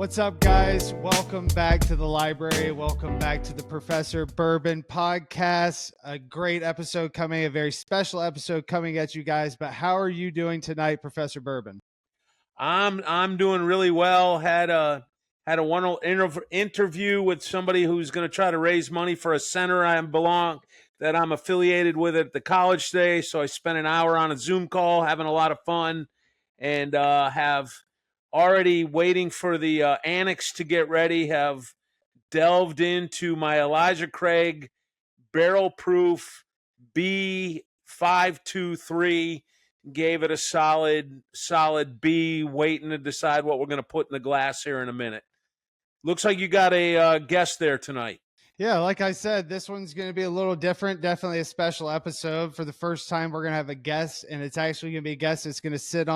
What's up, guys? Welcome back to the library. Welcome back to the Professor Bourbon podcast. A great episode coming, a very special episode coming at you guys. But how are you doing tonight, Professor Bourbon? I'm doing really well. Had a wonderful interview with somebody who's going to try to raise money for a center that I'm affiliated with at the college today. So I spent an hour on a Zoom call, having a lot of fun, and have already waiting for the annex to get ready. Have delved into my Elijah Craig barrel proof B523. Gave it a solid B, waiting to decide what we're going to put in the glass here in a minute. Looks like you got a guest there tonight. Yeah, like I said, this one's going to be a little different. Definitely a special episode. For the first time, we're going to have a guest, and it's actually going to be a guest that's going to sit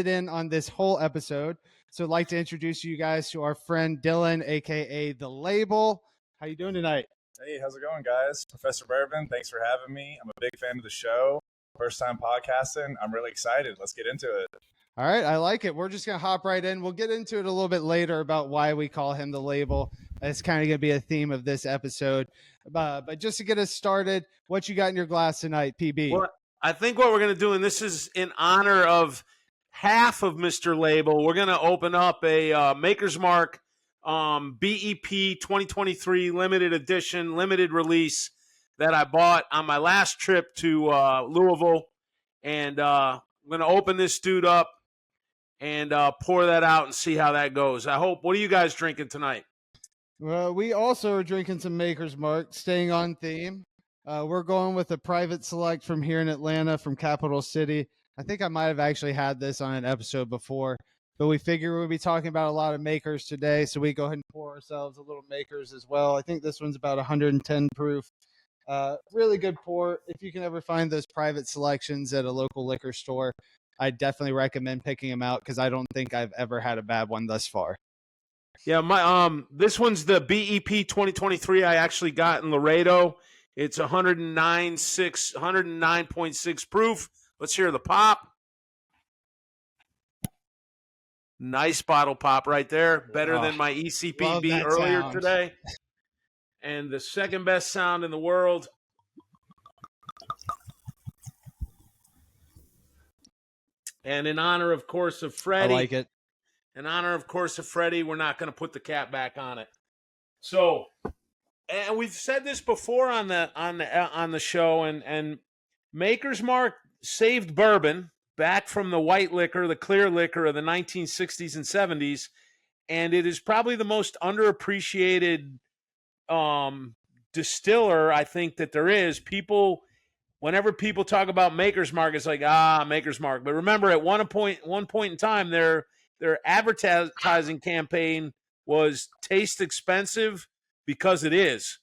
in on this whole episode. So I'd like to introduce you guys to our friend Dylan, aka The Label. How you doing tonight? Hey, how's it going, guys? Professor Bourbon, thanks for having me. I'm a big fan of the show. First time podcasting. I'm really excited. Let's get into it. All right, I like it. We're just going to hop right in. We'll get into it a little bit later about why we call him The Label. It's kind of going to be a theme of this episode. But just to get us started, what you got in your glass tonight, PB? Well, I think what we're going to do, and this is in honor of half of Mr. Label, we're going to open up a Maker's Mark BEP 2023 limited edition, limited release that I bought on my last trip to Louisville. And I'm going to open this dude up and pour that out and see how that goes. What are you guys drinking tonight? Well, we also are drinking some Maker's Mark, staying on theme. We're going with a private select from here in Atlanta, from Capital City. I think I might have actually had this on an episode before, but we figure we'll be talking about a lot of Makers today, so we go ahead and pour ourselves a little Makers as well. I think this one's about 110 proof. Really good pour. If you can ever find those private selections at a local liquor store, I definitely recommend picking them out because I don't think I've ever had a bad one thus far. Yeah, this one's the BEP 2023 I actually got in Laredo. It's 109.6 proof. Let's hear the pop. Nice bottle pop right there. Better than my ECPB earlier today. And the second best sound in the world. And in honor, of course, of Freddie. I like it. In honor, of course, of Freddie, we're not going to put the cap back on it. So, and we've said this before on the show, and Maker's Mark saved bourbon back from the white liquor, the clear liquor of the 1960s and 70s, and it is probably the most underappreciated distiller I think that there is. Whenever people talk about Maker's Mark, it's like, Maker's Mark. But remember, at one point in time, their advertising campaign was taste expensive because it is.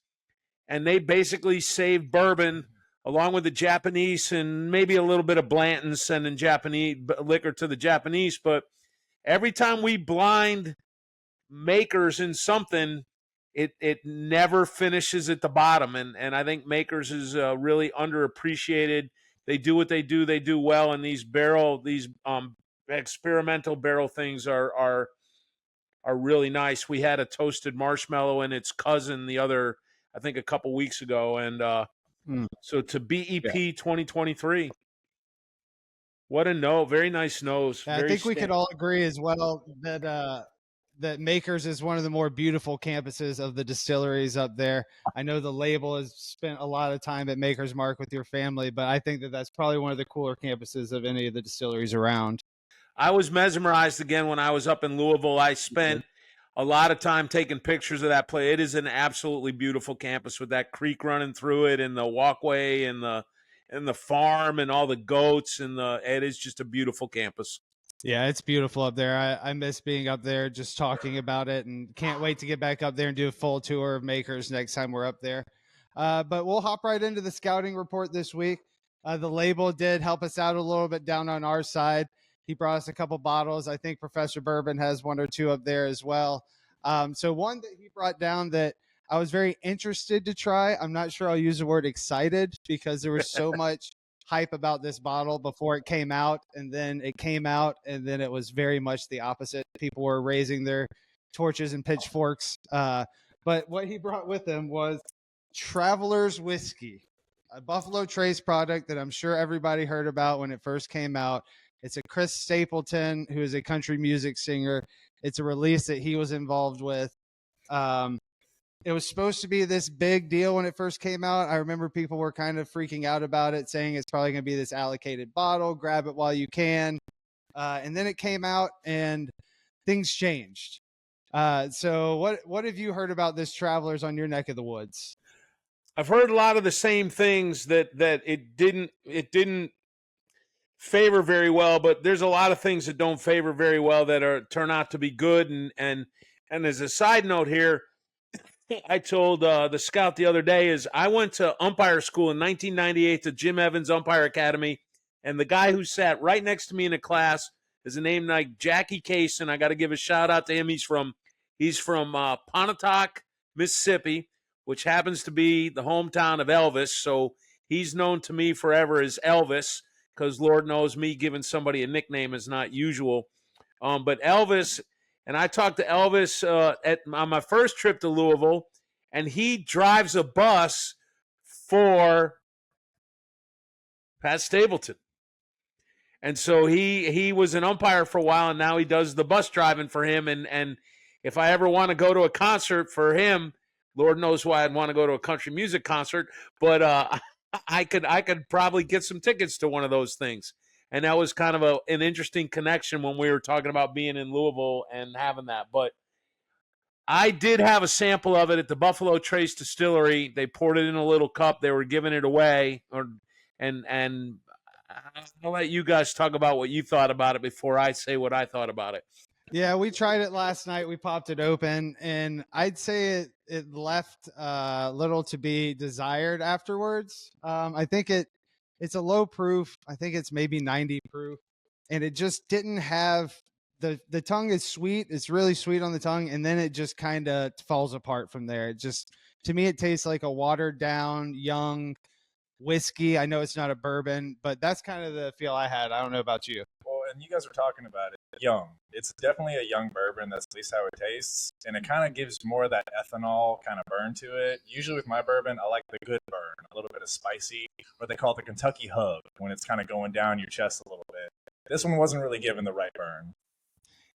And they basically saved bourbon along with the Japanese and maybe a little bit of Blanton sending Japanese liquor to the Japanese. But every time we blind Makers in something, it never finishes at the bottom. And I think Makers is really underappreciated. They do what they do well. And these experimental barrel things are really nice. We had a toasted marshmallow and its cousin a couple weeks ago. And so to BEP 2023, what a very nice nose. Yeah, I think we could all agree as well that Makers is one of the more beautiful campuses of the distilleries up there. I know The Label has spent a lot of time at Maker's Mark with your family, but I think that that's probably one of the cooler campuses of any of the distilleries around. I was mesmerized again when I was up in Louisville. I spent a lot of time taking pictures of that place. It is an absolutely beautiful campus with that creek running through it and the walkway and the farm and all the goats it is just a beautiful campus. Yeah, it's beautiful up there. I miss being up there, just talking about it, and can't wait to get back up there and do a full tour of Makers next time we're up there. But we'll hop right into the scouting report this week. The Label did help us out a little bit down on our side. He brought us a couple bottles. I think Professor Bourbon has one or two up there as well. So one that he brought down that I was very interested to try. I'm not sure I'll use the word excited because there was so much hype about this bottle before it came out, and then it came out, and then it was very much the opposite. People were raising their torches and pitchforks. But what he brought with him was Traveler's Whiskey, a Buffalo Trace product that I'm sure everybody heard about when it first came out. It's a Chris Stapleton, who is a country music singer. It's a release that he was involved with. It was supposed to be this big deal when it first came out. I remember people were kind of freaking out about it, saying it's probably going to be this allocated bottle, grab it while you can. And then it came out and things changed. So what have you heard about this Travelers on your neck of the woods? I've heard a lot of the same things that it didn't favor very well, but there's a lot of things that don't favor very well that turn out to be good. And as a side note here, I told the scout the other day is I went to umpire school in 1998 to Jim Evans Umpire Academy, and the guy who sat right next to me in the class is a name like Jackie Cason. I got to give a shout out to him. He's from Pontotoc, Mississippi, which happens to be the hometown of Elvis. So he's known to me forever as Elvis, because Lord knows me giving somebody a nickname is not usual. But Elvis, and I talked to Elvis on my first trip to Louisville, and he drives a bus for Pat Stapleton. And so he was an umpire for a while, and now he does the bus driving for him. And if I ever want to go to a concert for him, Lord knows why I'd want to go to a country music concert, but I could probably get some tickets to one of those things. And that was kind of an interesting connection when we were talking about being in Louisville and having that. But I did have a sample of it at the Buffalo Trace Distillery. They poured it in a little cup. They were giving it away, and I'll let you guys talk about what you thought about it before I say what I thought about it. Yeah, we tried it last night. We popped it open, and I'd say it left little to be desired afterwards. I think it's a low proof. I think it's maybe 90 proof, and it just didn't have the tongue is sweet. It's really sweet on the tongue, and then it just kind of falls apart from there. It just, to me, it tastes like a watered down young whiskey. I know it's not a bourbon, but that's kind of the feel I had. I don't know about you. Well, and you guys were talking about it. Young. It's definitely a young bourbon. That's at least how it tastes. And it kind of gives more of that ethanol kind of burn to it. Usually with my bourbon, I like the good burn, a little bit of spicy, what they call it the Kentucky hug, when it's kind of going down your chest a little bit. This one wasn't really given the right burn.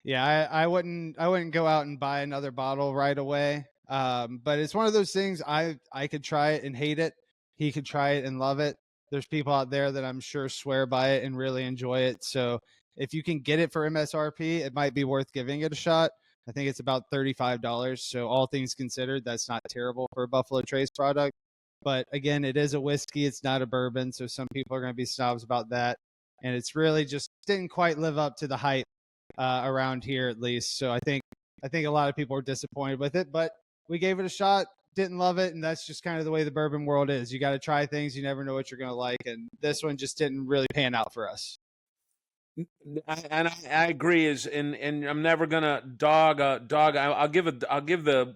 Yeah, I wouldn't go out and buy another bottle right away. But it's one of those things I could try it and hate it. He could try it and love it. There's people out there that I'm sure swear by it and really enjoy it. So if you can get it for MSRP, it might be worth giving it a shot. I think it's about $35. So all things considered, that's not terrible for a Buffalo Trace product. But again, it is a whiskey. It's not a bourbon. So some people are going to be snobs about that. And it's really just didn't quite live up to the hype around here, at least. So I think a lot of people are disappointed with it, but we gave it a shot. Didn't love it, and that's just kind of the way the bourbon world is. You got to try things. You never know what you're going to like, and this one just didn't really pan out for us. And I agree. And I'm never gonna dog. I'll give the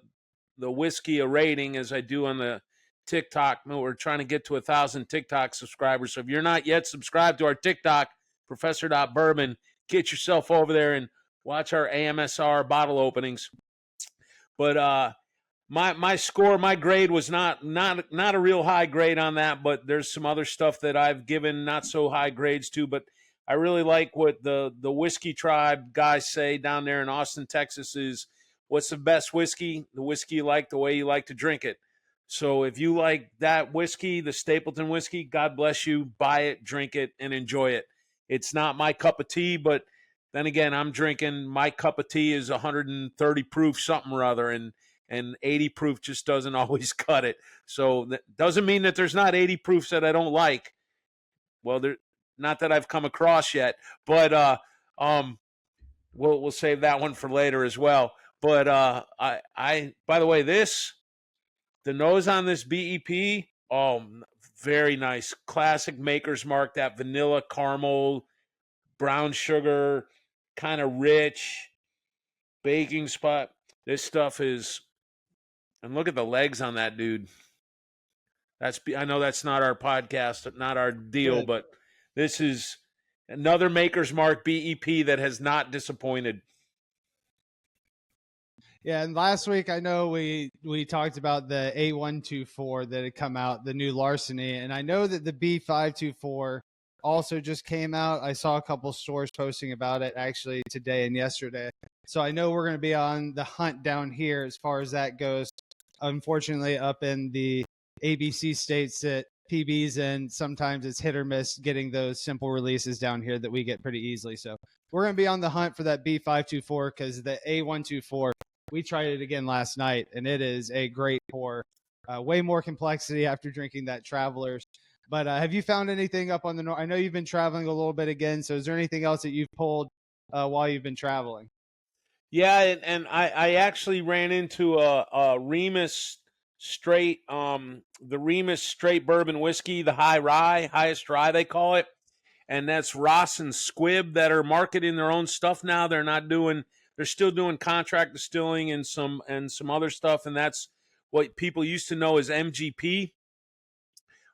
whiskey a rating as I do on the TikTok. We're trying to get to 1,000 TikTok subscribers. So if you're not yet subscribed to our TikTok, Professor.Bourbon, get yourself over there and watch our AMSR bottle openings. But my score, my grade was not a real high grade on that, but there's some other stuff that I've given not so high grades to. But I really like what the Whiskey Tribe guys say down there in Austin, Texas, is what's the best whiskey? The whiskey you like the way you like to drink it. So if you like that whiskey, the Stapleton whiskey, God bless you, buy it, drink it, and enjoy it. It's not my cup of tea, but then again, I'm drinking, my cup of tea is 130 proof something or other, and 80 proof just doesn't always cut it. So that doesn't mean that there's not 80 proofs that I don't like. Well, not that I've come across yet, but we'll save that one for later as well. But I by the way, the nose on this BEP, very nice, classic Maker's Mark, that vanilla caramel, brown sugar, kind of rich baking spot. This stuff is, and look at the legs on that dude. I know that's not our podcast, not our deal, Good. but this is another Maker's Mark BEP that has not disappointed. Yeah, and last week I know we talked about the A124 that had come out, the new larceny, and I know that the B524 also just came out. I saw a couple stores posting about it actually today and yesterday. So I know we're going to be on the hunt down here as far as that goes. Unfortunately, up in the ABC states that PB's in, sometimes it's hit or miss getting those simple releases down here that we get pretty easily. So we're going to be on the hunt for that B524 because the A124, we tried it again last night, and it is a great pour. Way more complexity after drinking that Travelers. But have you found anything up on the north? I know you've been traveling a little bit again. So is there anything else that you've pulled while you've been traveling? Yeah, and I actually ran into a Remus straight, the Remus straight bourbon whiskey, the highest rye they call it, and that's Ross and Squibb that are marketing their own stuff now. They're still doing contract distilling and some other stuff, and that's what people used to know as MGP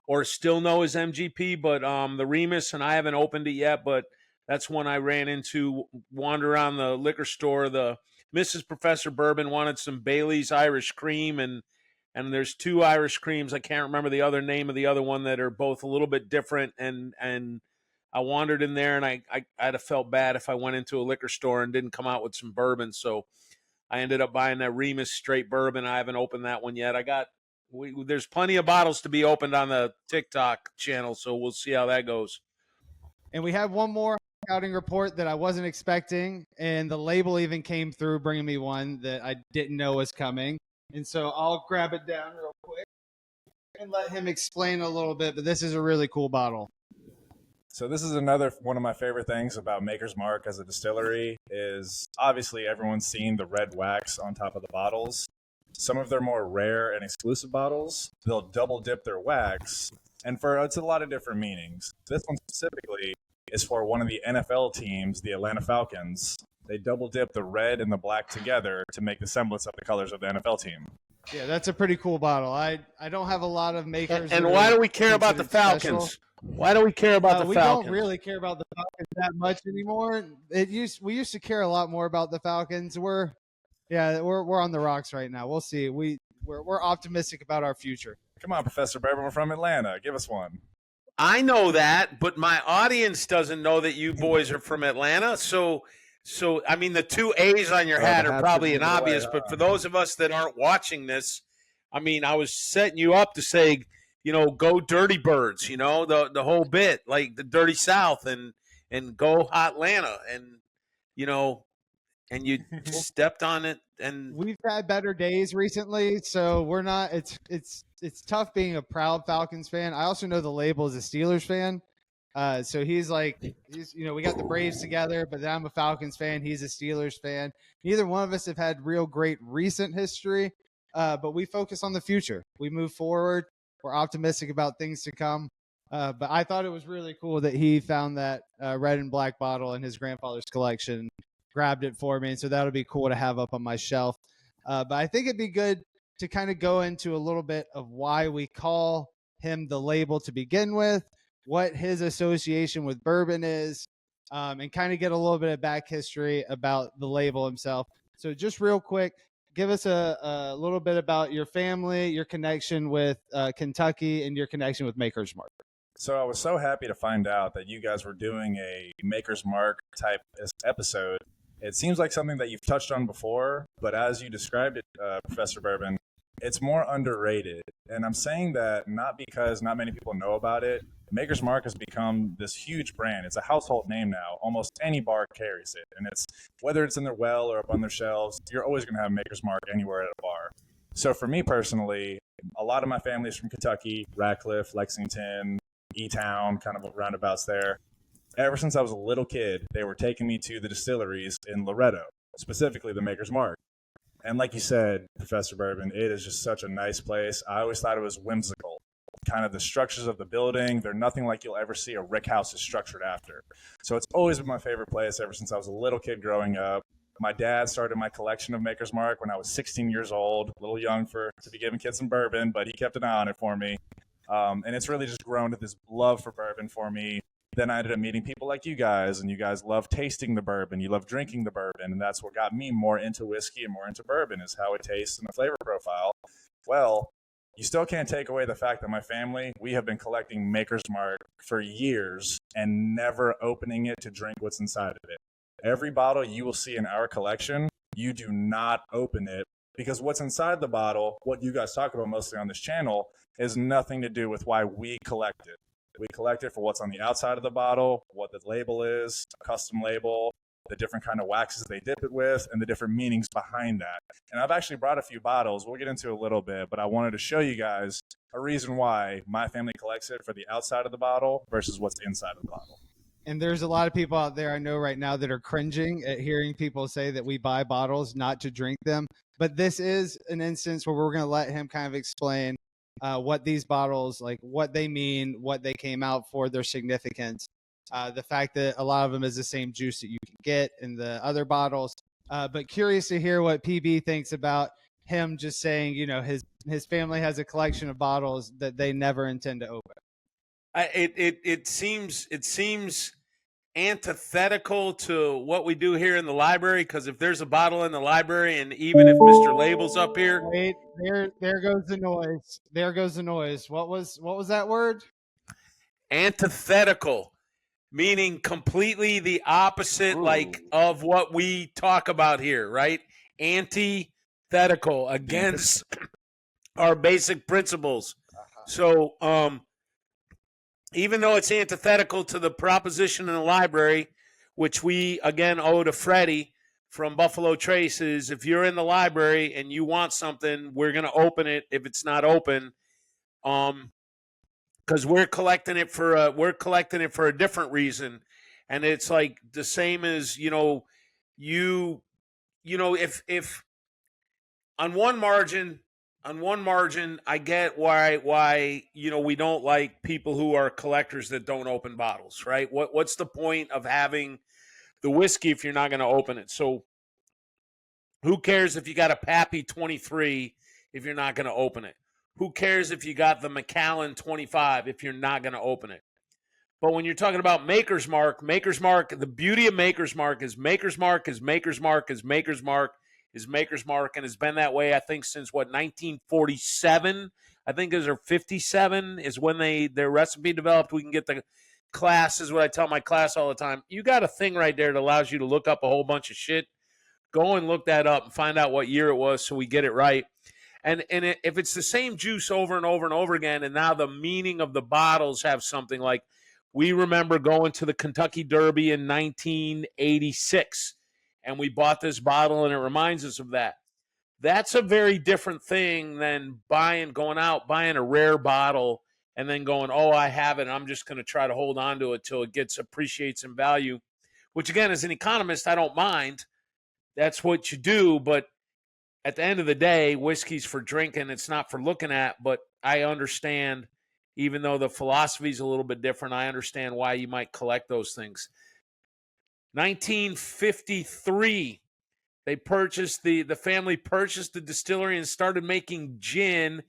or still know as MGP. But the Remus, and I haven't opened it yet, but that's one I ran into, wander around the liquor store. The Mrs. Professor Bourbon wanted some Bailey's Irish Cream, and there's two Irish creams. I can't remember the other name of the other one that are both a little bit different. And I wandered in there, and I'd have felt bad if I went into a liquor store and didn't come out with some bourbon. So I ended up buying that Remus straight bourbon. I haven't opened that one yet. There's plenty of bottles to be opened on the TikTok channel, so we'll see how that goes. And we have one more scouting report that I wasn't expecting, and the label even came through bringing me one that I didn't know was coming. And so I'll grab it down real quick and let him explain a little bit, but this is a really cool bottle. So this is another one of my favorite things about Maker's Mark as a distillery is obviously everyone's seen the red wax on top of the bottles. Some of their more rare and exclusive bottles, they'll double dip their wax, and it's a lot of different meanings. This one specifically is for one of the NFL teams, the Atlanta Falcons. They double dip the red and the black together to make the semblance of the colors of the NFL team. Yeah, that's a pretty cool bottle. I don't have a lot of makers. And why do we care about the Falcons? Special. Why do we care about the we Falcons? We don't really care about the Falcons that much anymore. We used to care a lot more about the Falcons. We're on the rocks right now. We'll see. We're optimistic about our future. Come on, Professor Bourbon, we're from Atlanta. Give us one. I know that, but my audience doesn't know that you boys are from Atlanta. So I mean, the two A's on your hat are probably an obvious, but for those of us that aren't watching this, I mean, I was setting you up to say, go Dirty Birds, the whole bit, like the Dirty South and go Hot Atlanta, and and you stepped on it. And we've had better days recently, so we're not. It's tough being a proud Falcons fan. I also know the label is a Steelers fan. So he's we got the Braves together, but then I'm a Falcons fan. He's a Steelers fan. Neither one of us have had real great recent history, but we focus on the future. We move forward. We're optimistic about things to come. But I thought it was really cool that he found that red and black bottle in his grandfather's collection, grabbed it for me. And so that'll be cool to have up on my shelf. But I think it'd be good to kind of go into a little bit of why we call him the label to begin with, what his association with bourbon is, and kind of get a little bit of back history about the label himself. So just real quick, give us a little bit about your family, your connection with Kentucky, and your connection with Maker's Mark. So I was so happy to find out that you guys were doing a Maker's Mark type episode. It seems like something that you've touched on before, but as you described it, Professor Bourbon, it's more underrated. And I'm saying that not because not many people know about it. Maker's Mark has become this huge brand. It's a household name now. Almost any bar carries it. And it's whether it's in their well or up on their shelves, you're always going to have Maker's Mark anywhere at a bar. So for me personally, a lot of my family is from Kentucky, Radcliffe, Lexington, E-Town, kind of roundabouts there. Ever since I was a little kid, they were taking me to the distilleries in Loretto, specifically the Maker's Mark. And like you said, Professor Bourbon, it is just such a nice place. I always thought it was whimsical. Kind of the structures of the building, they're nothing like you'll ever see a rick house is structured after. So it's always been my favorite place ever since I was a little kid growing up. My dad started my collection of Maker's Mark when I was 16 years old, a little young to be giving kids some bourbon, but he kept an eye on it for me. And it's really just grown to this love for bourbon for me. Then I ended up meeting people like you guys, and you guys love tasting the bourbon. You love drinking the bourbon, and that's what got me more into whiskey and more into bourbon, is how it tastes and the flavor profile. Well, you still can't take away the fact that my family, we have been collecting Maker's Mark for years and never opening it to drink what's inside of it. Every bottle you will see in our collection, you do not open it, because what's inside the bottle, what you guys talk about mostly on this channel, is nothing to do with why we collect it. We collect it for what's on the outside of the bottle, what the label is, a custom label, the different kind of waxes they dip it with, and the different meanings behind that. And I've actually brought a few bottles. We'll get into a little bit, but I wanted to show you guys a reason why my family collects it for the outside of the bottle versus what's inside of the bottle. And there's a lot of people out there I know right now that are cringing at hearing people say that we buy bottles not to drink them. But this is an instance where we're going to let him kind of explain what these bottles, like what they mean, what they came out for, their significance. The fact that a lot of them is the same juice that you can get in the other bottles. But curious to hear what PB thinks about him just saying, you know, his family has a collection of bottles that they never intend to open. It seems antithetical to what we do here in the library, because if there's a bottle in the library, and even if Mr. Label's up here, wait, there goes the noise. There goes the noise. What was that word? Antithetical, meaning completely the opposite, like of what we talk about here, right? Antithetical, against our basic principles. So, even though it's antithetical to the proposition in the library, which we, again, owe to Freddie from Buffalo Trace, is if you're in the library and you want something, we're going to open it if it's not open, because we're collecting it for a different reason. And it's like the same as, if on one margin, I get why we don't like people who are collectors that don't open bottles, right? What's the point of having the whiskey if you're not going to open it? So who cares if you got a Pappy 23 if you're not going to open it? Who cares if you got the Macallan 25 if you're not going to open it? But when you're talking about Maker's Mark, the beauty of Maker's Mark is Maker's Mark is Maker's Mark is Maker's Mark is Maker's Mark, and it's been that way, I think, since 1947, I think, or 57 is when their recipe developed. We can get the class, is what I tell my class all the time. You got a thing right there that allows you to look up a whole bunch of shit. Go and look that up and find out what year it was so we get it right. And if it's the same juice over and over and over again, and now the meaning of the bottles have something like, we remember going to the Kentucky Derby in 1986, and we bought this bottle, and it reminds us of that. That's a very different thing than going out, buying a rare bottle, and then going, oh, I have it, and I'm just going to try to hold on to it till it appreciates in value, which, again, as an economist, I don't mind. That's what you do, but at the end of the day, whiskey's for drinking. It's not for looking at, but I understand, even though the philosophy is a little bit different, I understand why you might collect those things. 1953, the family purchased the distillery and started making gin,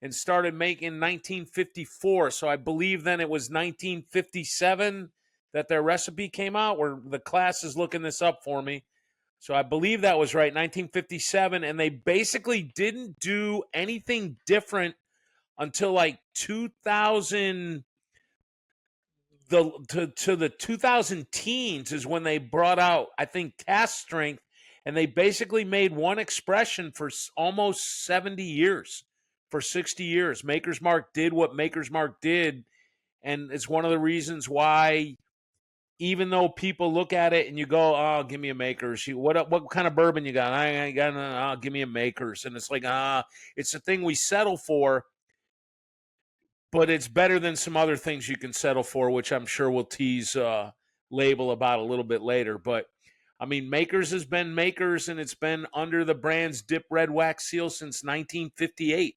and started making 1954. So I believe then it was 1957 that their recipe came out, where the class is looking this up for me. So I believe that was right, 1957, and they basically didn't do anything different until like 2000, to the 2000 teens is when they brought out, I think, Cask Strength, and they basically made one expression for almost 70 years, for 60 years. Maker's Mark did what Maker's Mark did, and it's one of the reasons why, even though people look at it and you go, oh, give me a Maker's. What kind of bourbon you got? I got, give me a Maker's. And it's like, it's a thing we settle for, but it's better than some other things you can settle for, which I'm sure we'll tease Label about a little bit later. But, I mean, Maker's has been Maker's, and it's been under the brand's Dip Red Wax seal since 1958.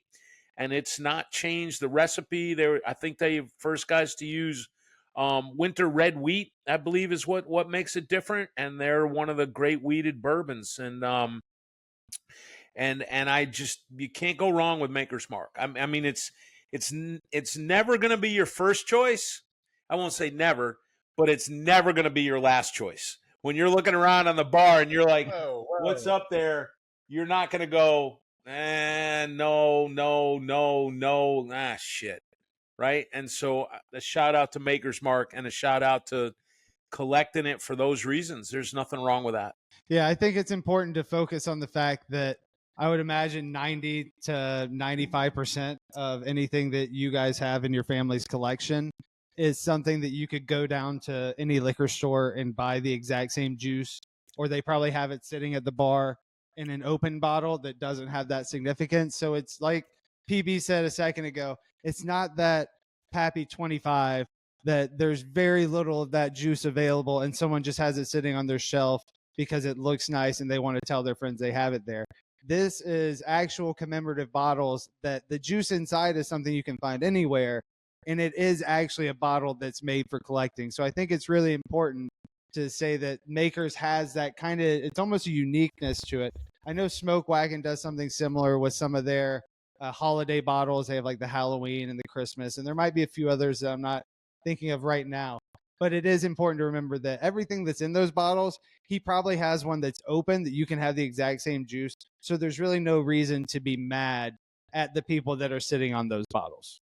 And it's not changed the recipe. I think they first guys to use winter red wheat, I believe, is what makes it different, and they're one of the great wheated bourbons, and I just, you can't go wrong with Maker's Mark. I mean, it's never going to be your first choice. I won't say never, but it's never going to be your last choice. When you're looking around on the bar and you're like, Whoa. what's up there? You're not going to go, no, shit. Right. And so a shout out to Maker's Mark and a shout out to collecting it for those reasons. There's nothing wrong with that. Yeah, I think it's important to focus on the fact that I would imagine 90 to 95% of anything that you guys have in your family's collection is something that you could go down to any liquor store and buy the exact same juice, or they probably have it sitting at the bar in an open bottle that doesn't have that significance. So it's like PB said a second ago, it's not that Pappy 25 that there's very little of that juice available and someone just has it sitting on their shelf because it looks nice and they want to tell their friends they have it there. This is actual commemorative bottles that the juice inside is something you can find anywhere. And it is actually a bottle that's made for collecting. So I think it's really important to say that Makers has that kind of, it's almost a uniqueness to it. I know Smoke Wagon does something similar with some of their holiday bottles. They have like the Halloween and the Christmas, and there might be a few others that I'm not thinking of right now. But it is important to remember that everything that's in those bottles, he probably has one that's open that you can have the exact same juice. So there's really no reason to be mad at the people that are sitting on those bottles.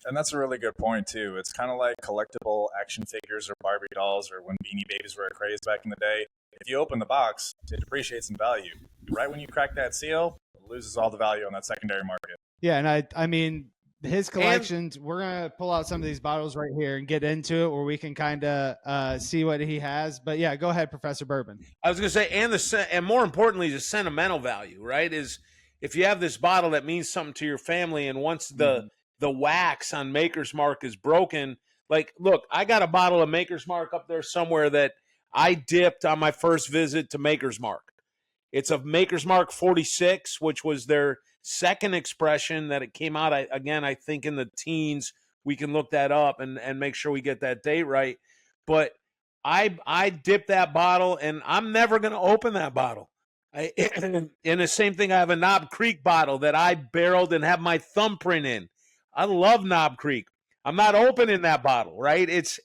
And that's a really good point, too. It's kind of like collectible action figures or Barbie dolls or when Beanie Babies were a craze back in the day. If you open the box, it depreciates in value. Right when you crack that seal, it loses all the value on that secondary market. Yeah, and I mean, his collections, we're going to pull out some of these bottles right here and get into it where we can kind of see what he has. But yeah, go ahead, Professor Bourbon. I was going to say, and more importantly, the sentimental value, right? Is if you have this bottle that means something to your family, and once the wax on Maker's Mark is broken, like, look, I got a bottle of Maker's Mark up there somewhere that I dipped on my first visit to Maker's Mark. It's a Maker's Mark 46, which was their second expression that it came out, again, I think in the teens. We can look that up and make sure we get that date right. But I dipped that bottle, and I'm never going to open that bottle. And the same thing, I have a Knob Creek bottle that I barreled and have my thumbprint in. I love Knob Creek. I'm not opening that bottle, right? It's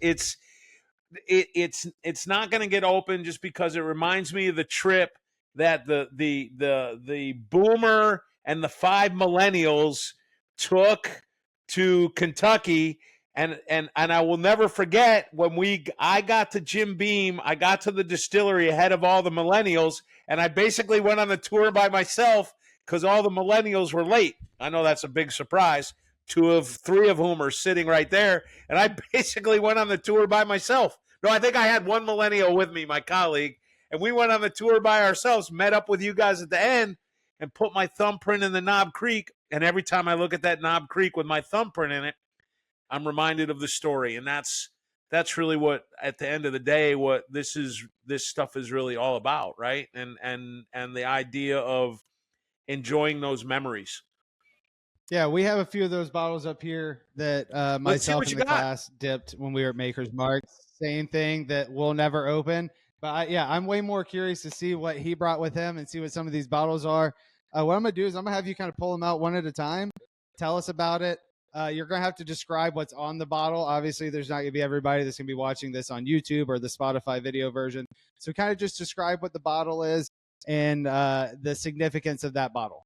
not going to get open just because it reminds me of the trip that the boomer and the 5 millennials took to Kentucky, and I will never forget when I got to Jim Beam, I got to the distillery ahead of all the millennials, and I basically went on the tour by myself because all the millennials were late. I know that's a big surprise. 3 of whom are sitting right there, and I basically went on the tour by myself. No, I think I had one millennial with me, my colleague, and we went on the tour by ourselves, met up with you guys at the end, and put my thumbprint in the Knob Creek. And every time I look at that Knob Creek with my thumbprint in it, I'm reminded of the story. And that's really what, at the end of the day, what this stuff is really all about, right? And the idea of enjoying those memories. Yeah, we have a few of those bottles up here that myself and the class dipped when we were at Maker's Mark. Same thing that we'll never open. But I'm way more curious to see what he brought with him and see what some of these bottles are. What I'm going to do is I'm going to have you kind of pull them out one at a time. Tell us about it. You're going to have to describe what's on the bottle. Obviously, there's not going to be everybody that's going to be watching this on YouTube or the Spotify video version. So kind of just describe what the bottle is and the significance of that bottle.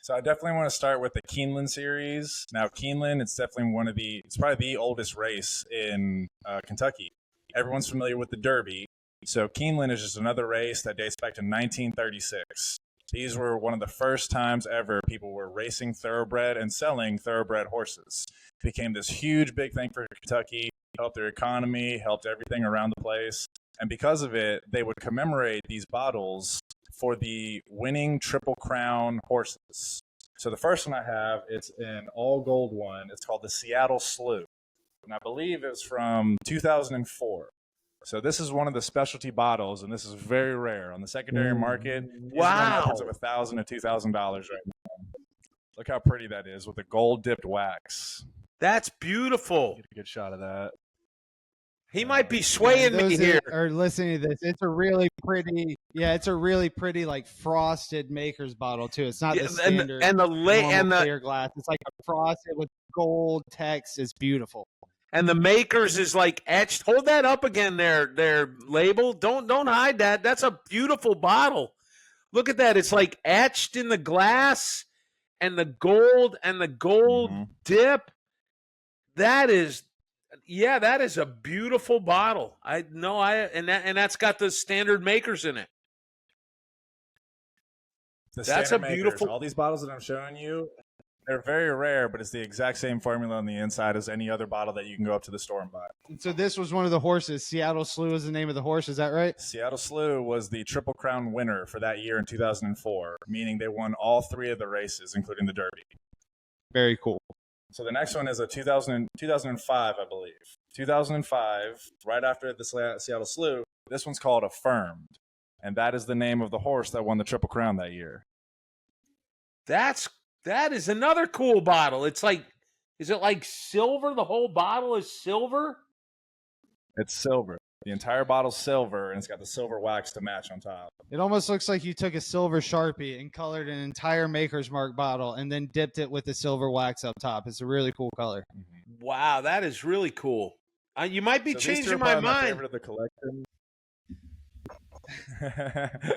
So I definitely want to start with the Keeneland series. Now, Keeneland, it's definitely it's probably the oldest race in Kentucky. Everyone's familiar with the Derby. So Keeneland is just another race that dates back to 1936. These were one of the first times ever people were racing thoroughbred and selling thoroughbred horses. It became this huge, big thing for Kentucky, helped their economy, helped everything around the place. And because of it, they would commemorate these bottles for the winning Triple Crown horses. So the first one I have, it's an all gold one. It's called the Seattle Slew. And I believe it's from 2004. So this is one of the specialty bottles, and this is very rare on the secondary market. Wow. It's of $1,000 to $2,000 right now. Look how pretty that is with the gold dipped wax. That's beautiful. Get a good shot of that. He might be swaying me here. Or listening to this, it's a really pretty, like frosted Maker's bottle too. It's not the standard and the clear glass. It's like a frosted with gold text. It's beautiful. And the makers is like etched. Hold that up again, their label. Don't hide that. That's a beautiful bottle. Look at that. It's like etched in the glass and the gold dip. That is a beautiful bottle. And that's got the standard makers in it. That's a beautiful. All these bottles that I'm showing you, they're very rare, but it's the exact same formula on the inside as any other bottle that you can go up to the store and buy. So this was one of the horses. Seattle Slew is the name of the horse. Is that right? Seattle Slew was the Triple Crown winner for that year in 2004, meaning they won all 3 of the races, including the Derby. Very cool. So the next one is a 2005, I believe. 2005, right after the Seattle Slew, this one's called Affirmed, and that is the name of the horse that won the Triple Crown that year. That is another cool bottle. It's like, is it like silver? The whole bottle is silver? It's silver. The entire bottle's silver, and it's got the silver wax to match on top. It almost looks like you took a silver Sharpie and colored an entire Maker's Mark bottle and then dipped it with the silver wax up top. It's a really cool color. Mm-hmm. Wow, that is really cool. You might be changing my mind. My favorite of the collection.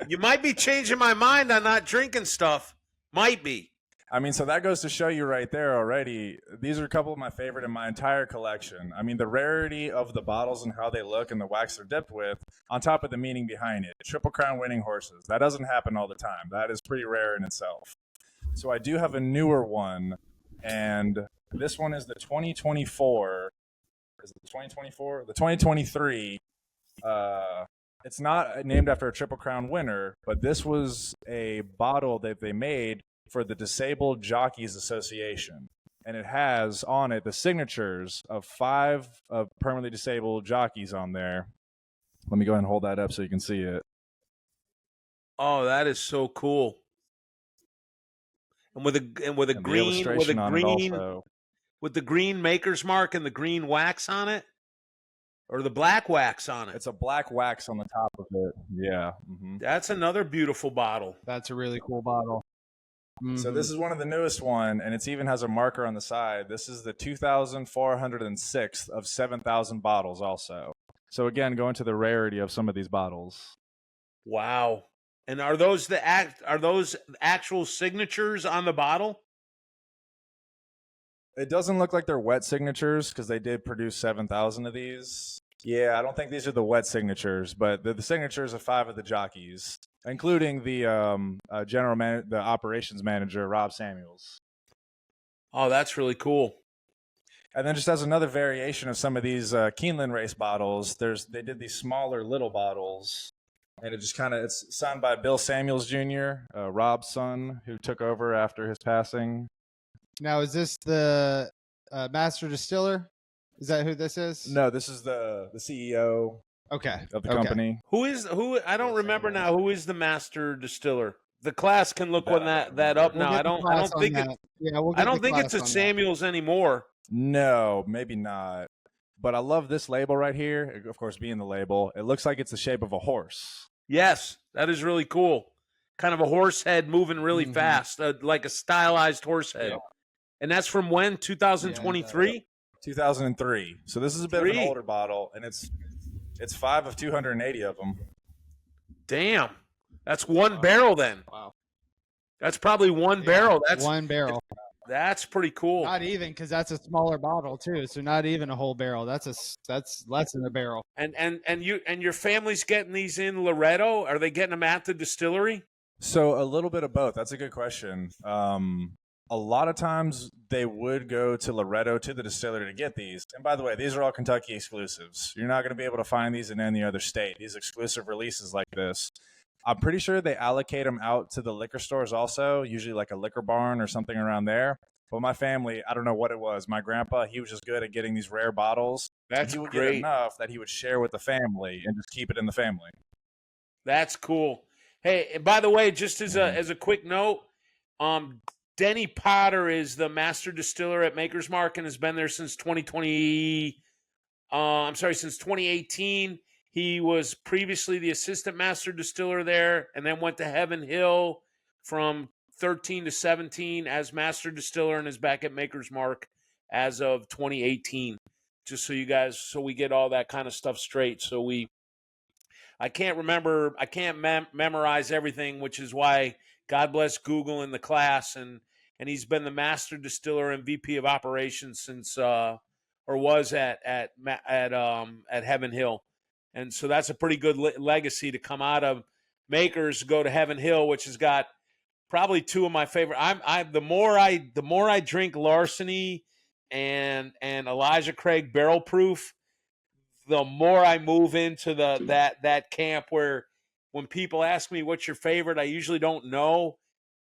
You might be changing my mind on not drinking stuff. Might be. I mean, so that goes to show you right there already. These are a couple of my favorite in my entire collection. I mean, the rarity of the bottles and how they look and the wax they're dipped with, on top of the meaning behind it. Triple Crown winning horses. That doesn't happen all the time. That is pretty rare in itself. So I do have a newer one, and this one is the 2024. Is it the 2024? The 2023. It's not named after a Triple Crown winner, but this was a bottle that they made for the Disabled Jockeys Association. And it has on it the signatures of 5 permanently disabled jockeys on there. Let me go ahead and hold that up so you can see it. Oh, that is so cool. And with the green Maker's Mark and the green wax on it, or the black wax on it. It's a black wax on the top of it. Yeah. Mm-hmm. That's another beautiful bottle. That's a really cool bottle. Mm-hmm. So this is one of the newest one, and it even has a marker on the side. This is the 2,406th of 7,000 bottles also. So again, going to the rarity of some of these bottles. Wow. And are those actual signatures on the bottle? It doesn't look like they're wet signatures because they did produce 7,000 of these. Yeah, I don't think these are the wet signatures, but the signatures of 5 of the jockeys, including the the operations manager, Rob Samuels. Oh, that's really cool. And then just as another variation of some of these Keeneland race bottles, they did these smaller little bottles, and it just it's signed by Bill Samuels Jr., Rob's son, who took over after his passing. Now, is this the master distiller? Is that who this is? No, this is the CEO. Okay. Of the company. Who? I don't remember now. Who is the master distiller? The class can look on that up now. I don't think it. Yeah, I don't think it's a Samuels anymore. No, maybe not. But I love this label right here. Of course, being the label, it looks like it's the shape of a horse. Yes, that is really cool. Kind of a horse head moving really fast, like a stylized horse head. Yeah. And that's from when? 2023? 2003. So this is a bit of an older bottle, and it's 5 of 280 of them. Damn. That's one barrel then. Wow. That's probably one barrel. That's one barrel. That's pretty cool. Not even, because that's a smaller bottle too. So not even a whole barrel. That's less than a barrel. And your family's getting these in Loretto? Are they getting them at the distillery? So a little bit of both. That's a good question. A lot of times they would go to Loretto to the distillery to get these. And by the way, these are all Kentucky exclusives. You're not going to be able to find these in any other state. These exclusive releases like this. I'm pretty sure they allocate them out to the liquor stores also, usually like a Liquor Barn or something around there. But my family, I don't know what it was. My grandpa, he was just good at getting these rare bottles. That's he would great. Get enough that he would share with the family and just keep it in the family. That's cool. Hey, and by the way, just as a quick note, Denny Potter is the master distiller at Maker's Mark and has been there since 2018. He was previously the assistant master distiller there and then went to Heaven Hill from 13 to 17 as master distiller and is back at Maker's Mark as of 2018. just so you guys, so we get all that kind of stuff straight. So I can't remember, I can't memorize everything, which is why God bless Google in the class, and he's been the master distiller and VP of operations since or was at Heaven Hill, and so that's a pretty good legacy to come out of Makers, go to Heaven Hill, which has got probably two of my favorite. The more I drink Larceny and Elijah Craig Barrel Proof, the more I move into that camp where when people ask me what's your favorite, I usually don't know.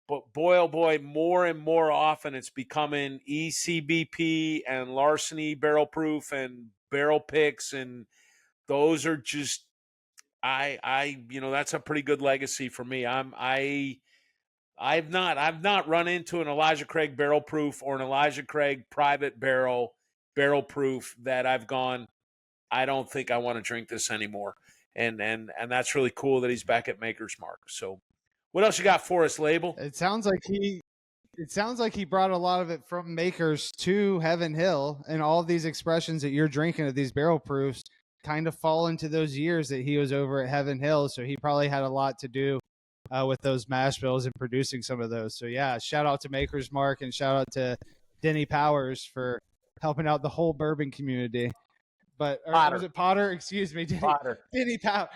But boy, oh boy, more and more often it's becoming ECBP and Larceny Barrel Proof and Barrel Picks, and those are just that's a pretty good legacy for me. I've not run into an Elijah Craig Barrel Proof or an Elijah Craig Private Barrel Proof that I've gone, I don't think I want to drink this anymore. And that's really cool that he's back at Maker's Mark. So what else you got for us, Label? It sounds like he brought a lot of it from Makers to Heaven Hill, and all of these expressions that you're drinking of these barrel proofs kind of fall into those years that he was over at Heaven Hill. So he probably had a lot to do with those mash bills and producing some of those. So yeah, shout out to Maker's Mark and shout out to Denny Powers for helping out the whole bourbon community. But was it Potter? Excuse me, Potter. Denny Powers.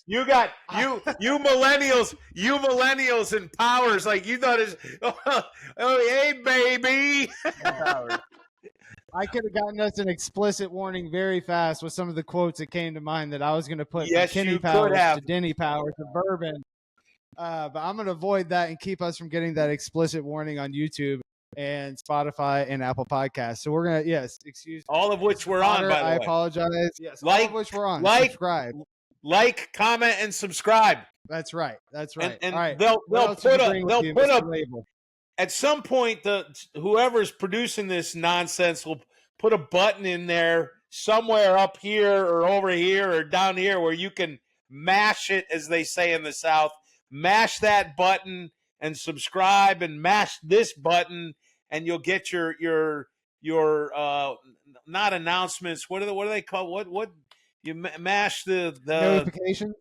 You got you millennials and Powers, like you thought it's hey baby. I could have gotten us an explicit warning very fast with some of the quotes that came to mind that I was going to put from Kenny Powers to Denny Powers to Bourbon. But I'm going to avoid that and keep us from getting that explicit warning on YouTube and Spotify and Apple Podcasts. So we're going to, excuse me. All of which we're on, by the way. I apologize. Yes, all of which we're on. Subscribe. Like, comment, and subscribe. That's right. And all right. They'll put a label. At some point, whoever's producing this nonsense will put a button in there somewhere up here or over here or down here where you can mash it, as they say in the South. Mash that button and subscribe, and mash this button, and you'll get your not announcements. What do they call? What you mash the notifications?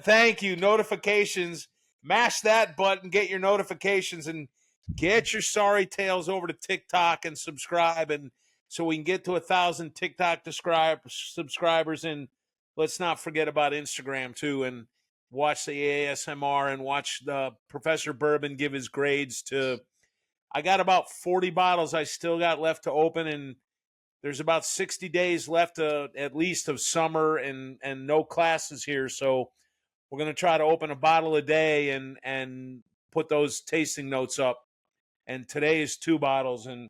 Thank you, notifications. Mash that button, get your notifications, and get your sorry tales over to TikTok and subscribe, and so we can get to 1,000 TikTok subscribers. And let's not forget about Instagram too, and watch the ASMR and watch the Professor Bourbon give his grades to. I got about 40 bottles I still got left to open, and there's about 60 days left at least of summer and no classes here, so we're going to try to open a bottle a day and put those tasting notes up. And today is 2 bottles. And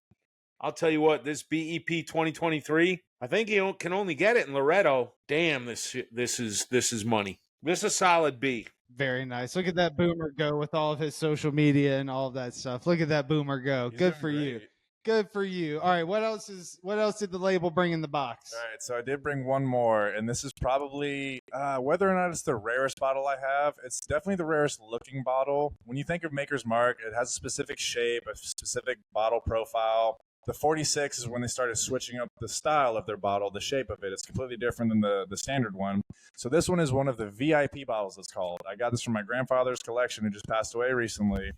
I'll tell you what, this BEP 2023, I think you can only get it in Loretto. Damn, this is money. This is a solid B. Very nice. Look at that Boomer go with all of his social media and all of that stuff. Look at that Boomer go. Good for you. Good for you. All right, what else did the label bring in the box? All right, so I did bring one more, and this is probably whether or not it's the rarest bottle I have. It's definitely the rarest looking bottle. When you think of Maker's Mark, it has a specific shape, a specific bottle profile. The 46 is when they started switching up the style of their bottle, the shape of it. It's completely different than the standard one. So this one is one of the VIP bottles, it's called. I got this from my grandfather's collection, who just passed away recently.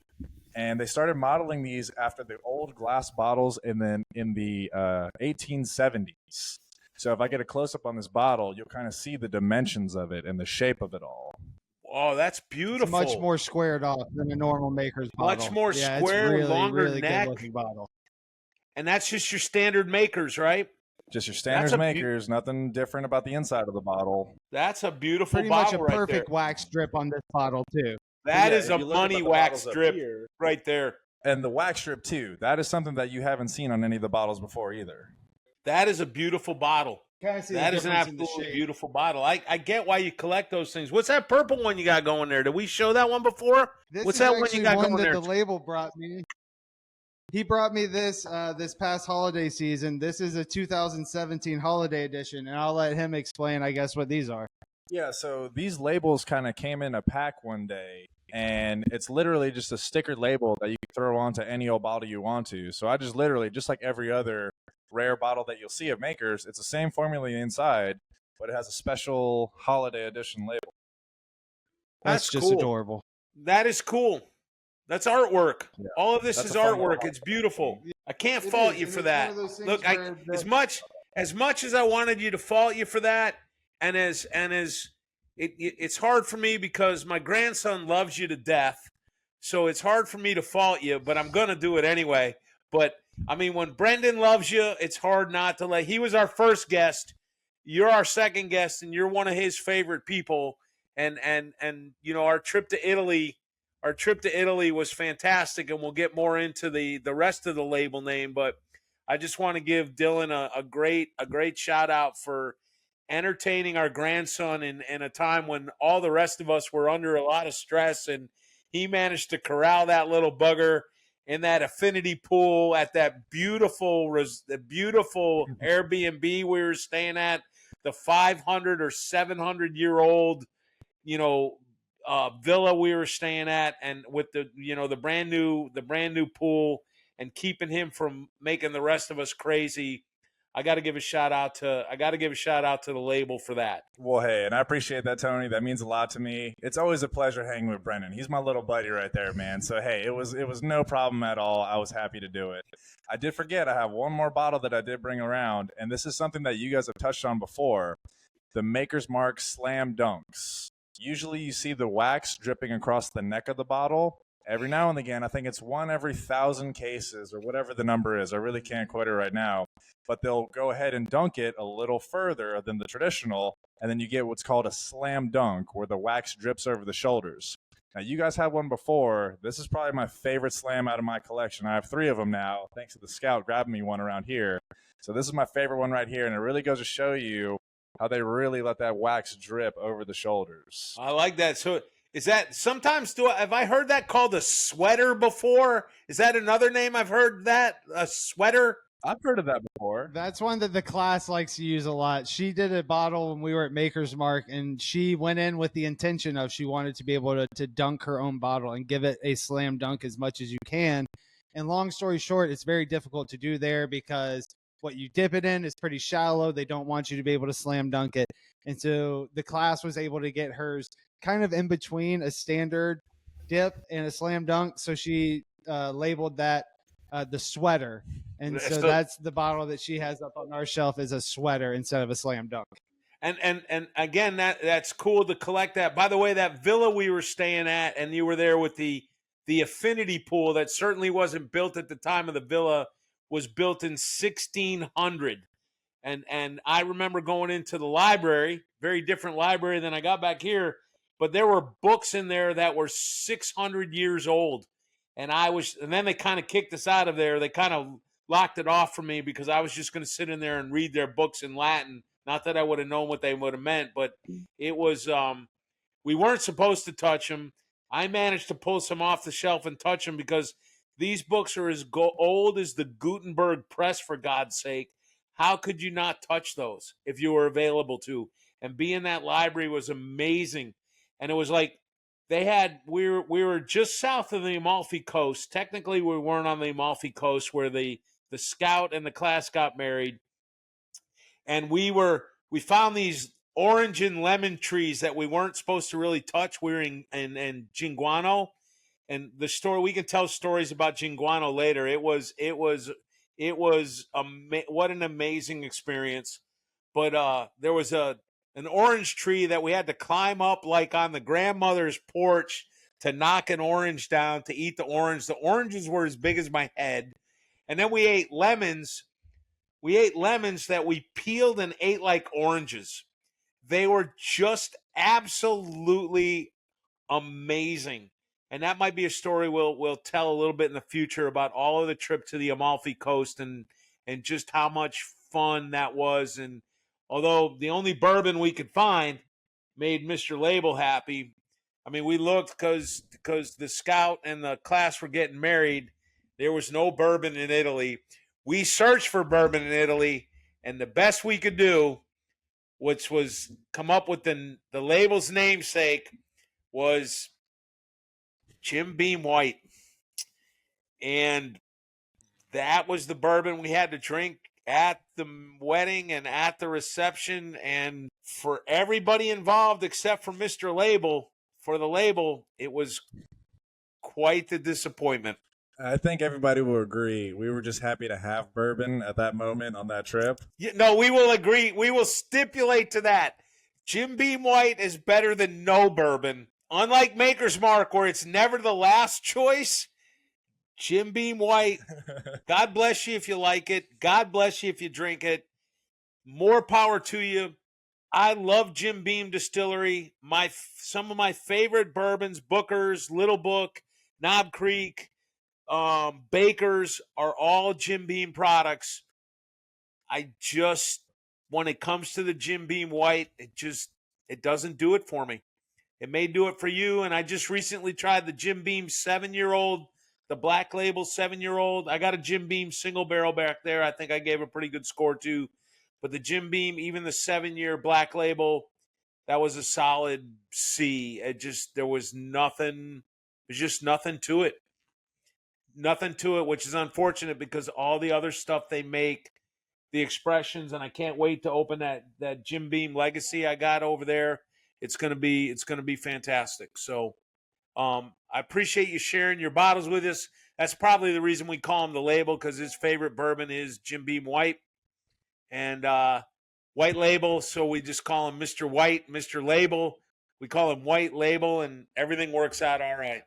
And they started modeling these after the old glass bottles in the 1870s. So if I get a close-up on this bottle, you'll kind of see the dimensions of it and the shape of it all. Oh, that's beautiful. It's much more squared off than a normal Maker's bottle. Much more square, really, longer really neck. good-looking bottle. And that's just your standard Makers, right? Just your standard Makers. Nothing different about the inside of the bottle. That's a beautiful Pretty bottle much a right perfect there. wax strip on this bottle, too. That is a money wax strip right there. And the wax strip, too. That is something that you haven't seen on any of the bottles before either. That is a beautiful bottle. That is an absolutely beautiful bottle. I get why you collect those things. What's that purple one you got going there? Did we show that one before? What's that one you got going there? The label brought me. He brought me this this past holiday season. This is a 2017 holiday edition, and I'll let him explain, I guess, what these are. Yeah, so these labels kind of came in a pack one day, and it's literally just a sticker label that you can throw onto any old bottle you want to. So I just literally, just like every other rare bottle that you'll see at Makers. It's the same formula inside, but it has a special holiday edition label. That's just cool. adorable. That is cool. That's artwork. Yeah. All of this That's is a fun artwork. little It's beautiful. I can't It fault is, you and for it's one that. of those things Look, where as much as I wanted you to fault you for that, and as it's hard for me because my grandson loves you to death, so it's hard for me to fault you, but I'm gonna do it anyway. But I mean, when Brendan loves you, it's hard not to let. He was our first guest. You're our second guest, and you're one of his favorite people. And you know, our trip to Italy was fantastic, and we'll get more into the rest of the label name. But I just want to give Dylan a great shout out for entertaining our grandson in a time when all the rest of us were under a lot of stress, and he managed to corral that little bugger in that affinity pool at that beautiful Airbnb we were staying at, the 500 or 700-year-old, you know, villa we were staying at, and with the, you know, the brand new pool, and keeping him from making the rest of us crazy. I got to give a shout out to the label for that. Well, hey, and I appreciate that, Tony. That means a lot to me. It's always a pleasure hanging with Brendan. He's my little buddy right there, man. So hey, it was no problem at all. I was happy to do it. I did forget I have one more bottle that I did bring around, and this is something that you guys have touched on before. The Maker's Mark Slam Dunks. Usually you see the wax dripping across the neck of the bottle. Every now and again, I think it's one every 1,000 cases or whatever the number is. I really can't quote it right now. But they'll go ahead and dunk it a little further than the traditional, and then you get what's called a slam dunk, where the wax drips over the shoulders. Now, you guys had one before. This is probably my favorite slam out of my collection. I have 3 of them now, thanks to the scout grabbing me one around here. So this is my favorite one right here, and it really goes to show you how they really let that wax drip over the shoulders. I like that. So is that sometimes have I heard that called a sweater before? Is that another name I've heard that? A sweater? I've heard of that before. That's one that the class likes to use a lot. She did a bottle when we were at Maker's Mark, and she went in with the intention of she wanted to be able to dunk her own bottle and give it a slam dunk as much as you can. And long story short, it's very difficult to do there because what you dip it in is pretty shallow. They don't want you to be able to slam dunk it. And so the class was able to get hers kind of in between a standard dip and a slam dunk. So she labeled that the sweater. And so that's the bottle that she has up on our shelf is a sweater instead of a slam dunk. And again, that's cool to collect that. By the way, that villa we were staying at, and you were there with the affinity pool that certainly wasn't built at the time of the villa, was built in 1600. And I remember going into the library, very different library than I got back here, but there were books in there that were 600 years old. And then they kind of kicked us out of there. They kind of locked it off for me because I was just going to sit in there and read their books in Latin. Not that I would have known what they would have meant, but it was, we weren't supposed to touch them. I managed to pull some off the shelf and touch them because these books are as old as the Gutenberg press, for God's sake. How could you not touch those if you were available to? And being in that library was amazing. And it was like, we were just south of the Amalfi Coast. Technically, we weren't on the Amalfi Coast where the scout and the class got married. And we found these orange and lemon trees that we weren't supposed to really touch. We were in Ginguano. And the story, we can tell stories about Ginguano later. It was what an amazing experience. But there was an orange tree that we had to climb up like on the grandmother's porch to knock an orange down to eat the orange. The oranges were as big as my head. And then we ate lemons. We ate lemons that we peeled and ate like oranges. They were just absolutely amazing. And that might be a story we'll tell a little bit in the future about all of the trip to the Amalfi Coast and just how much fun that was. And although the only bourbon we could find made Mr. Label happy, I mean, we looked because the scout and the class were getting married. There was no bourbon in Italy. We searched for bourbon in Italy, and the best we could do, which was come up with the label's namesake, was Jim Beam White. And that was the bourbon we had to drink. at the wedding and at the reception, and for everybody involved except for Mr. Label, for the label, it was quite the disappointment. I think everybody will agree. We were just happy to have bourbon at that moment on that trip. Yeah, no, we will agree. We will stipulate to that. Jim Beam White is better than no bourbon. Unlike Maker's Mark, where it's never the last choice, Jim Beam White, God bless you if you like it. God bless you if you drink it. More power to you. I love Jim Beam Distillery. Some of my favorite bourbons, Booker's, Little Book, Knob Creek, Baker's are all Jim Beam products. When it comes to the Jim Beam White, it doesn't do it for me. It may do it for you, and I just recently tried the Jim Beam 7-year-old, the Black Label 7-year-old. I got a Jim Beam single barrel back there. I think I gave a pretty good score to. But the Jim Beam, even the 7-year Black Label, that was a solid C. There was nothing. There's just nothing to it. Nothing to it, which is unfortunate because all the other stuff they make, the expressions, and I can't wait to open that Jim Beam Legacy I got over there. It's gonna be fantastic. So I appreciate you sharing your bottles with us. That's probably the reason we call him the Label, because his favorite bourbon is Jim Beam White and White Label. So we just call him Mr. White, Mr. Label. We call him White Label, and everything works out all right.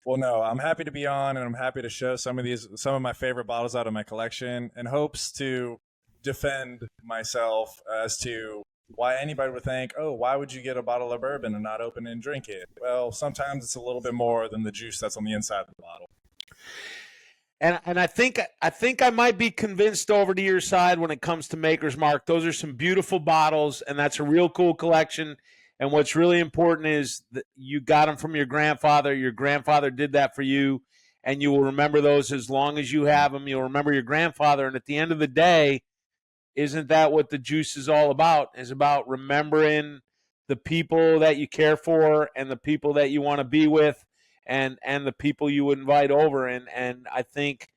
Well, no, I'm happy to be on, and I'm happy to show some of my favorite bottles out of my collection, in hopes to defend myself as to why anybody would think, oh, why would you get a bottle of bourbon and not open it and drink it? Well, sometimes it's a little bit more than the juice that's on the inside of the bottle. And I think I might be convinced over to your side when it comes to Maker's Mark. Those are some beautiful bottles, and that's a real cool collection. And what's really important is that you got them from your grandfather. Your grandfather did that for you, and you will remember those as long as you have them. You'll remember your grandfather, and at the end of the day, isn't that what the juice is all about? Is about remembering the people that you care for and the people that you want to be with, and the people you would invite over. And I think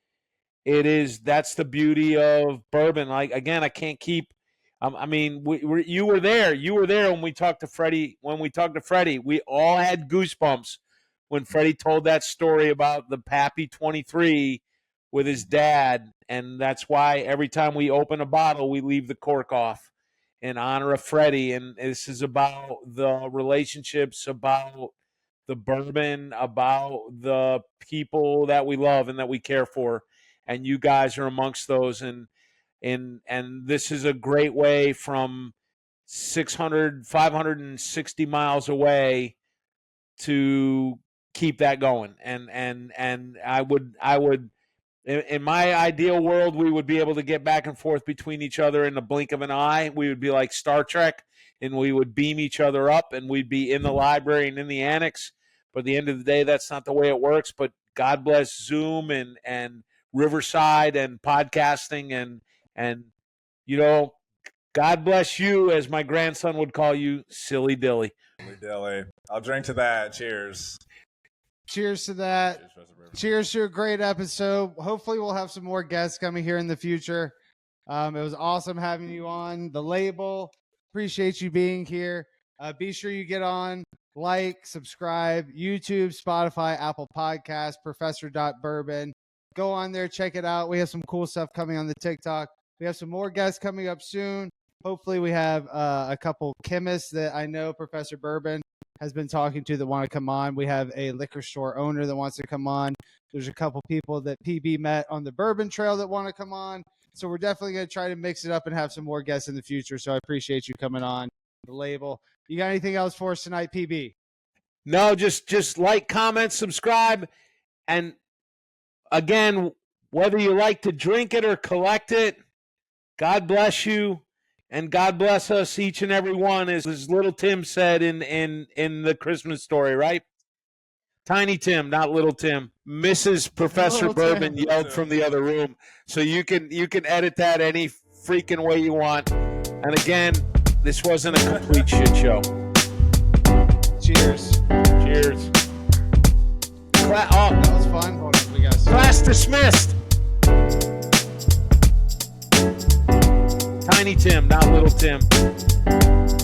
that's the beauty of bourbon. Like, again, I can't keep. I mean, you were there. You were there when we talked to Freddie. We all had goosebumps when Freddie told that story about the Pappy 23 with his dad. And that's why every time we open a bottle, we leave the cork off in honor of Freddie. And this is about the relationships, about the bourbon, about the people that we love and that we care for. And you guys are amongst those. And this is a great way from 560 miles away to keep that going. And I would in my ideal world, we would be able to get back and forth between each other in the blink of an eye. We would be like Star Trek, and we would beam each other up, and we'd be in the library and in the annex. But at the end of the day, that's not the way it works. But God bless Zoom and Riverside and podcasting and God bless you, as my grandson would call you, Silly Dilly. Silly Dilly. I'll drink to that. Cheers. Cheers to that. Cheers to a great episode. Hopefully we'll have some more guests coming here in the future. It was awesome having you on the Label. Appreciate you being here. Be sure you get on, like, subscribe, YouTube, Spotify, Apple Podcasts, Professor.Bourbon. Go on there, check it out. We have some cool stuff coming on the TikTok. We have some more guests coming up soon. Hopefully we have a couple chemists that I know Professor Bourbon has been talking to that want to come on. We have a liquor store owner that wants to come on. There's a couple people that PB met on the Bourbon Trail that want to come on. So we're definitely going to try to mix it up and have some more guests in the future. So I appreciate you coming on the Label. You got anything else for us tonight, PB? No, just like, comment, subscribe. And again, whether you like to drink it or collect it, God bless you, and God bless us, each and every one, as little Tim said in the Christmas story, right? Tiny Tim, not little Tim. Mrs. Professor Bourbon yelled from the other room. So you can edit that any freaking way you want. And again, this wasn't a complete shit show. Cheers. Cheers. That was fun. Hold on, we got class dismissed. Tiny Tim, not Little Tim.